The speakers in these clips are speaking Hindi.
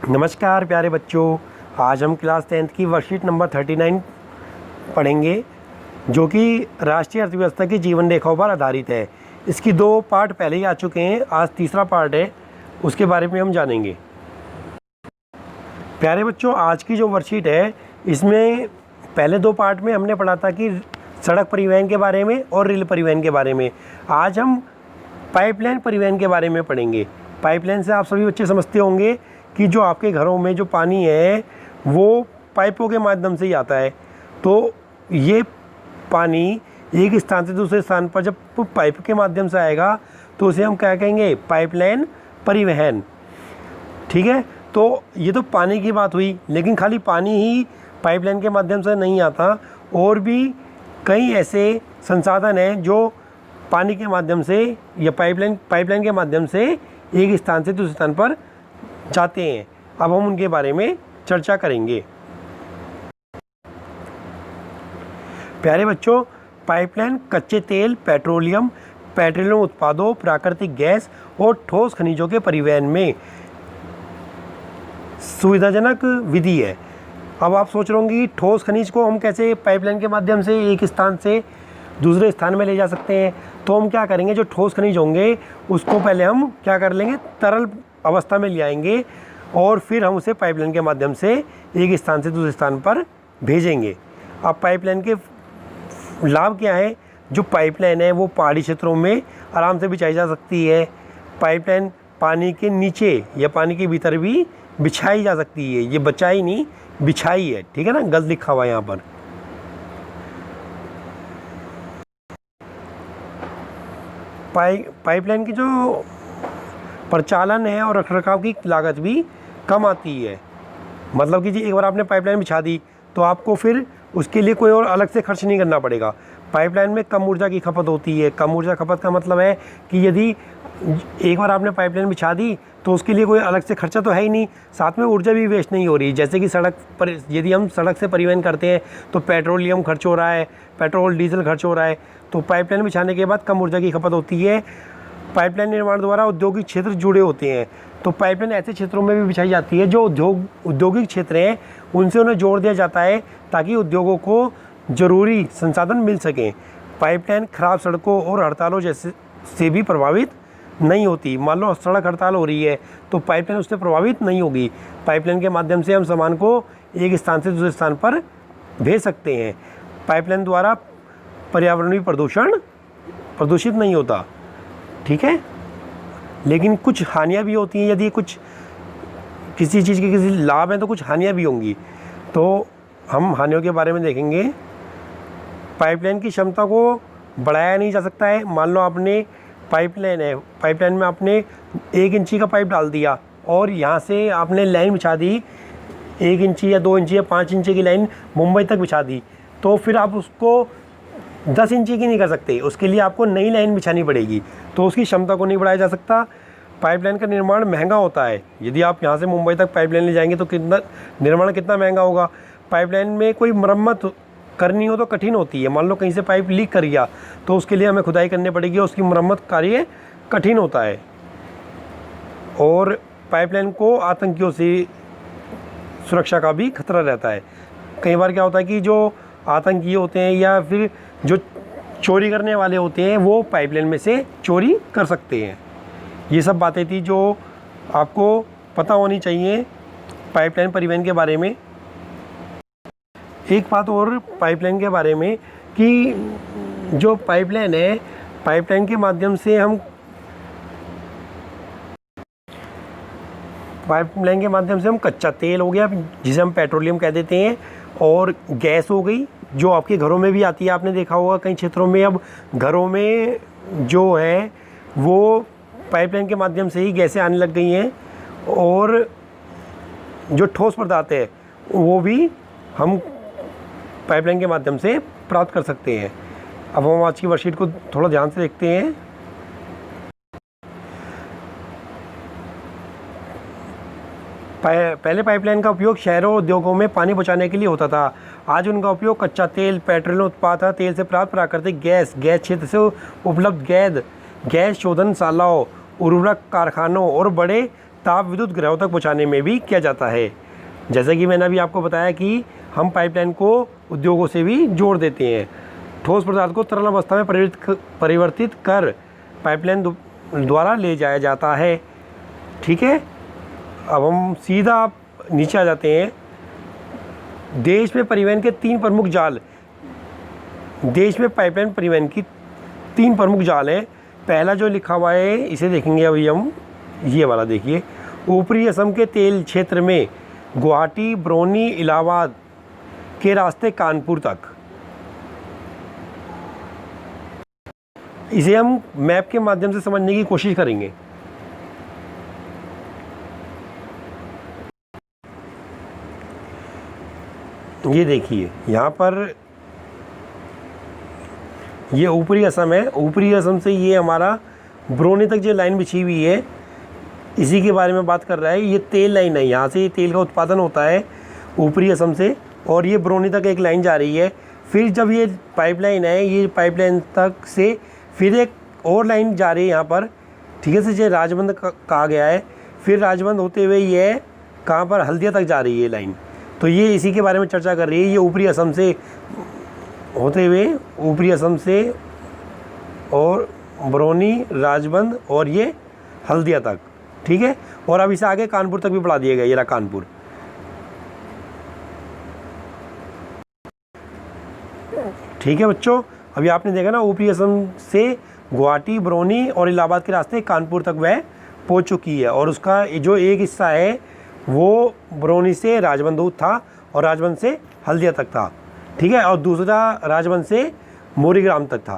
नमस्कार प्यारे बच्चों, आज हम क्लास 10th की वर्कशीट नंबर 39 पढ़ेंगे जो कि राष्ट्रीय अर्थव्यवस्था की जीवन रेखाओं पर आधारित है। इसकी 2 पार्ट पहले ही आ चुके हैं, आज तीसरा पार्ट है, उसके बारे में हम जानेंगे। प्यारे बच्चों, आज की जो वर्कशीट है इसमें पहले 2 पार्ट में हमने पढ़ा था कि सड़क परिवहन के बारे में और रेल परिवहन के बारे में। आज हम पाइपलाइन परिवहन के बारे में पढ़ेंगे। पाइपलाइन से आप सभी बच्चे समझते होंगे कि जो आपके घरों में जो पानी है वो पाइपों के माध्यम से ही आता है। तो ये पानी एक स्थान से दूसरे स्थान पर जब पाइप के माध्यम से आएगा तो उसे हम क्या कहेंगे? पाइपलाइन परिवहन। ठीक है, तो ये तो पानी की बात हुई, लेकिन खाली पानी ही पाइपलाइन के माध्यम से नहीं आता, और भी कई ऐसे संसाधन हैं जो पानी के माध्यम से या पाइपलाइन के माध्यम से एक स्थान से दूसरे स्थान पर जाते हैं। अब हम उनके बारे में चर्चा करेंगे। प्यारे बच्चों, पाइपलाइन कच्चे तेल, पेट्रोलियम उत्पादों, प्राकृतिक गैस और ठोस खनिजों के परिवहन में सुविधाजनक विधि है। अब आप सोच रहे होंगे कि ठोस खनिज को हम कैसे पाइपलाइन के माध्यम से एक स्थान से दूसरे स्थान में ले जा सकते हैं। तो हम क्या करेंगे, जो ठोस खनिज होंगे उसको पहले हम क्या कर लेंगे, तरल अवस्था में ले आएंगे और फिर हम उसे पाइपलाइन के माध्यम से एक स्थान से दूसरे स्थान पर भेजेंगे। अब पाइपलाइन के लाभ क्या है? जो पाइपलाइन है वो पहाड़ी क्षेत्रों में आराम से बिछाई जा सकती है। पाइपलाइन पानी के नीचे या पानी के भीतर भी बिछाई जा सकती है। ये बचाई नहीं, बिछाई है। ठीक है ना, गलत लिखा हुआ है यहाँ पर। पाइपलाइन की जो परिचालन है और रखरखाव की लागत भी कम आती है। मतलब कि जी एक बार आपने पाइपलाइन बिछा दी तो आपको फिर उसके लिए कोई और अलग से खर्च नहीं करना पड़ेगा। पाइपलाइन में कम ऊर्जा की खपत होती है। कम ऊर्जा खपत का मतलब है कि यदि एक बार आपने पाइपलाइन बिछा दी तो उसके लिए कोई अलग से खर्चा तो है ही नहीं, साथ में ऊर्जा भी वेस्ट नहीं हो रही। जैसे कि सड़क पर यदि हम सड़क से परिवहन करते हैं तो पेट्रोलियम खर्च हो रहा है, पेट्रोल डीजल खर्च हो रहा है। तो पाइपलाइन बिछाने के बाद कम ऊर्जा की खपत होती है। पाइपलाइन निर्माण द्वारा औद्योगिक क्षेत्र जुड़े होते हैं। तो पाइपलाइन ऐसे क्षेत्रों में भी बिछाई जाती है जो औद्योगिक क्षेत्र हैं, उनसे उन्हें जोड़ दिया जाता है ताकि उद्योगों को ज़रूरी संसाधन मिल सकें। पाइपलाइन खराब सड़कों और हड़तालों जैसे से भी प्रभावित नहीं होती। मान लो सड़क हड़ताल हो रही है तो पाइपलाइन उससे प्रभावित नहीं होगी। पाइपलाइन के माध्यम से हम सामान को एक स्थान से दूसरे स्थान पर भेज सकते हैं। पाइपलाइन द्वारा पर्यावरणीय प्रदूषित नहीं होता। ठीक है, लेकिन कुछ हानियाँ भी होती हैं। यदि कुछ किसी चीज़ के किसी लाभ हैं तो कुछ हानियाँ भी होंगी। तो हम हानियों के बारे में देखेंगे। पाइपलाइन की क्षमता को बढ़ाया नहीं जा सकता है। मान लो आपने पाइपलाइन है, पाइपलाइन में आपने 1 इंची का पाइप डाल दिया और यहाँ से आपने लाइन बिछा दी 1 इंची या 2 इंची या 5 इंची की लाइन मुंबई तक बिछा दी, तो फिर आप उसको 10 इंची की नहीं कर सकते। उसके लिए आपको नई लाइन बिछानी पड़ेगी, तो उसकी क्षमता को नहीं बढ़ाया जा सकता। पाइपलाइन का निर्माण महंगा होता है। यदि आप यहाँ से मुंबई तक पाइपलाइन ले जाएंगे तो निर्माण कितना महंगा होगा। पाइपलाइन में कोई मरम्मत करनी हो तो कठिन होती है। मान लो कहीं से पाइप लीक कर गया तो उसके लिए हमें खुदाई करनी पड़ेगी, उसकी मरम्मत कार्य कठिन होता है। और पाइपलाइन को आतंकियों से सुरक्षा का भी खतरा रहता है। कई बार क्या होता है कि जो आतंकी होते हैं या फिर जो चोरी करने वाले होते हैं वो पाइपलाइन में से चोरी कर सकते हैं। ये सब बातें थी जो आपको पता होनी चाहिए पाइपलाइन परिवहन के बारे में। एक बात और पाइपलाइन के बारे में कि जो पाइपलाइन है, पाइपलाइन के माध्यम से हम कच्चा तेल हो गया जिसे हम पेट्रोलियम कह देते हैं, और गैस हो गई जो आपके घरों में भी आती है। आपने देखा होगा कई क्षेत्रों में अब घरों में जो है वो पाइपलाइन के माध्यम से ही गैसें आने लग गई हैं। और जो ठोस पदार्थ है वो भी हम पाइपलाइन के माध्यम से प्राप्त कर सकते हैं। अब हम आज की वर्कशीट को थोड़ा ध्यान से देखते हैं। पहले पाइपलाइन का उपयोग शहरों उद्योगों में पानी पहुंचाने के लिए होता था। आज उनका उपयोग कच्चा तेल, पेट्रोलियम उत्पाद, तेल से प्राप्त प्राकृतिक गैस क्षेत्र से उपलब्ध गैस शोधनशालाओं, उर्वरक कारखानों और बड़े ताप विद्युत ग्रहों तक पहुंचाने में भी किया जाता है। जैसे कि मैंने अभी आपको बताया कि हम पाइपलाइन को उद्योगों से भी जोड़ देते हैं। ठोस पदार्थ को तरल अवस्था में परिवर्तित कर पाइपलाइन द्वारा ले जाया जाता है। ठीक है, अब हम सीधा नीचे आ जाते हैं। देश में परिवहन के 3 प्रमुख जाल, देश में पाइपलाइन परिवहन की 3 प्रमुख जाल हैं। पहला जो लिखा हुआ है इसे देखेंगे अभी हम, ये वाला देखिए। ऊपरी असम के तेल क्षेत्र में गुवाहाटी, बरौनी, इलाहाबाद के रास्ते कानपुर तक। इसे हम मैप के माध्यम से समझने की कोशिश करेंगे। ये देखिए यहाँ पर ये ऊपरी असम है। ऊपरी असम से ये हमारा बरौनी तक जो लाइन बिछी हुई है इसी के बारे में बात कर रहा है। ये तेल लाइन है, यहाँ से ये तेल का उत्पादन होता है ऊपरी असम से, और ये बरौनी तक एक लाइन जा रही है। फिर जब ये पाइपलाइन है, ये पाइपलाइन तक से फिर एक और लाइन जा रही है यहाँ पर, ठीक है, से जो राजबंद कहा गया है। फिर राजबंद होते हुए ये कहाँ पर, हल्दिया तक जा रही है लाइन। तो ये इसी के बारे में चर्चा कर रही है। ये ऊपरी असम से होते हुए, ऊपरी असम से और बरौनी, राजबंद और ये हल्दिया तक, ठीक है। और अब इसे आगे कानपुर तक भी बढ़ा दिया गया, ये रहा कानपुर। ठीक है बच्चों, अभी आपने देखा ना, ऊपरी असम से गुवाहाटी, बरौनी और इलाहाबाद के रास्ते कानपुर तक वह पहुंच चुकी है। और उसका जो एक हिस्सा है वो बरौनी से राजबंद था और राजबंद से हल्दिया तक था, ठीक है। और दूसरा राजबंद से मोरीग्राम तक था।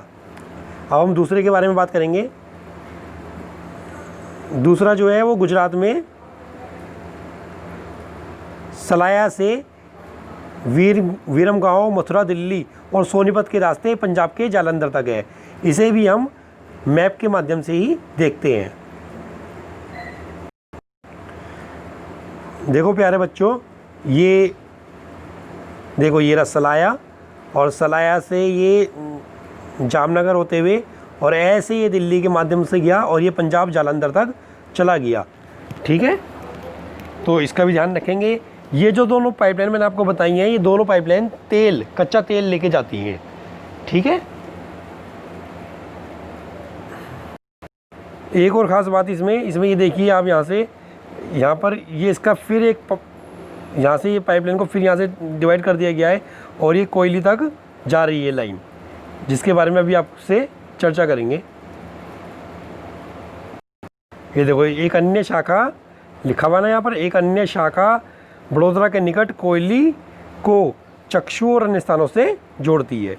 अब हम दूसरे के बारे में बात करेंगे। दूसरा जो है वो गुजरात में सलाया से विरमगांव, मथुरा, दिल्ली और सोनीपत के रास्ते पंजाब के जालंधर तक है। इसे भी हम मैप के माध्यम से ही देखते हैं। देखो प्यारे बच्चों, ये देखो ये रहा सलाया, और सलाया से ये जामनगर होते हुए और ऐसे ये दिल्ली के माध्यम से गया और ये पंजाब जालंधर तक चला गया, ठीक है। तो इसका भी ध्यान रखेंगे। ये जो दोनों पाइपलाइन मैंने आपको बताई हैं, ये दोनों पाइपलाइन तेल, कच्चा तेल लेके जाती हैं, ठीक है। एक और ख़ास बात इसमें ये देखिए आप, यहाँ पर ये इसका फिर एक यहाँ से ये पाइपलाइन को फिर यहाँ से डिवाइड कर दिया गया है और ये कोयली तक जा रही है लाइन, जिसके बारे में अभी आपसे चर्चा करेंगे। ये देखो एक अन्य शाखा लिखा हुआ ना यहाँ पर, एक अन्य शाखा बड़ोदरा के निकट कोयली को चक्षु और अन्य स्थानों से जोड़ती है।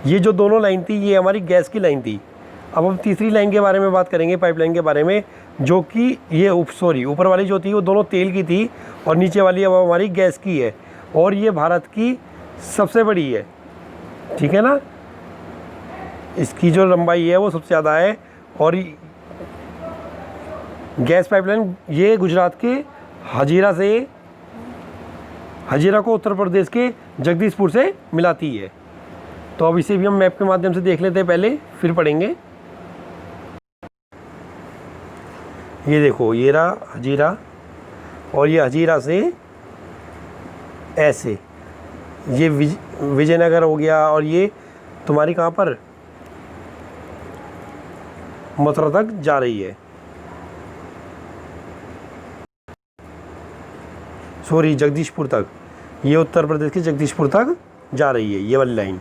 ये जो दोनों लाइन थी ये हमारी गैस की लाइन थी। अब हम तीसरी लाइन के बारे में बात करेंगे, पाइपलाइन के बारे में, जो कि ये ऊपर वाली जो थी वो दोनों तेल की थी और नीचे वाली अब हमारी गैस की है, और ये भारत की सबसे बड़ी है, ठीक है ना। इसकी जो लंबाई है वो सबसे ज़्यादा है। और गैस पाइपलाइन ये गुजरात के हजीरा को उत्तर प्रदेश के जगदीशपुर से मिलाती है। तो अब इसे भी हम मैप के माध्यम से देख लेते हैं, पहले फिर पढ़ेंगे। ये देखो ये रहा हजीरा, और ये हजीरा से ऐसे ये विजयनगर हो गया, और ये तुम्हारी कहाँ पर, मथुरा तक जा रही है, सॉरी जगदीशपुर तक। ये उत्तर प्रदेश के जगदीशपुर तक जा रही है ये वाली लाइन,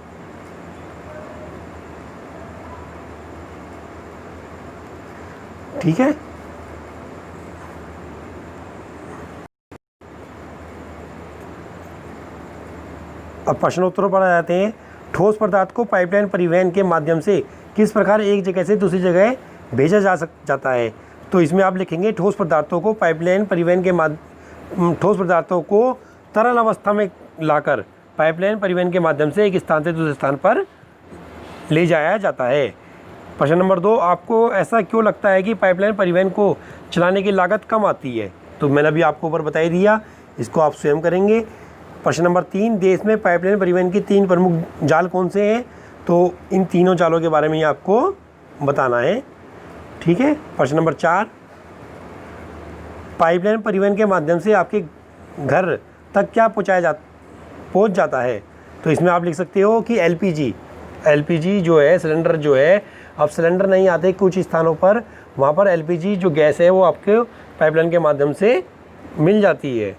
ठीक है। अब प्रश्नोत्तरों पर आ जाते हैं। ठोस पदार्थ को पाइपलाइन परिवहन के माध्यम से किस प्रकार एक जगह से दूसरी जगह भेजा जाता है। तो इसमें आप लिखेंगे ठोस पदार्थों को पाइपलाइन परिवहन के ठोस पदार्थों को तरल अवस्था में लाकर पाइपलाइन परिवहन के माध्यम से एक स्थान से दूसरे स्थान पर ले जाया जाता है। प्रश्न नंबर 2, आपको ऐसा क्यों लगता है कि पाइपलाइन परिवहन को चलाने की लागत कम आती है। तो मैंने अभी आपको ऊपर बता ही दिया, इसको आप स्वयं करेंगे। प्रश्न नंबर 3, देश में पाइपलाइन परिवहन की 3 प्रमुख जाल कौन से हैं। तो इन तीनों जालों के बारे में ही आपको बताना है, ठीक है। प्रश्न नंबर 4, पाइपलाइन परिवहन के माध्यम से आपके घर तक क्या पहुंच जाता है। तो इसमें आप लिख सकते हो कि एलपीजी जो है, सिलेंडर जो है, अब सिलेंडर नहीं आते कुछ स्थानों पर, वहाँ पर एलपीजी जो गैस है वो आपके पाइपलाइन के माध्यम से मिल जाती है।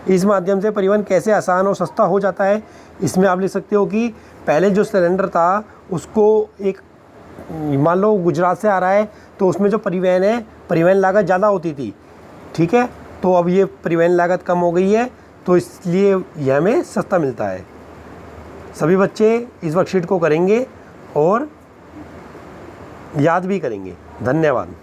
इस माध्यम से परिवहन कैसे आसान और सस्ता हो जाता है, इसमें आप लिख सकते हो कि पहले जो सिलेंडर था उसको एक, मान लो गुजरात से आ रहा है तो उसमें जो परिवहन है, परिवहन लागत ज़्यादा होती थी, ठीक है। तो अब ये परिवहन लागत कम हो गई है, तो इसलिए यह हमें सस्ता मिलता है। सभी बच्चे इस वर्कशीट को करेंगे और याद भी करेंगे। धन्यवाद।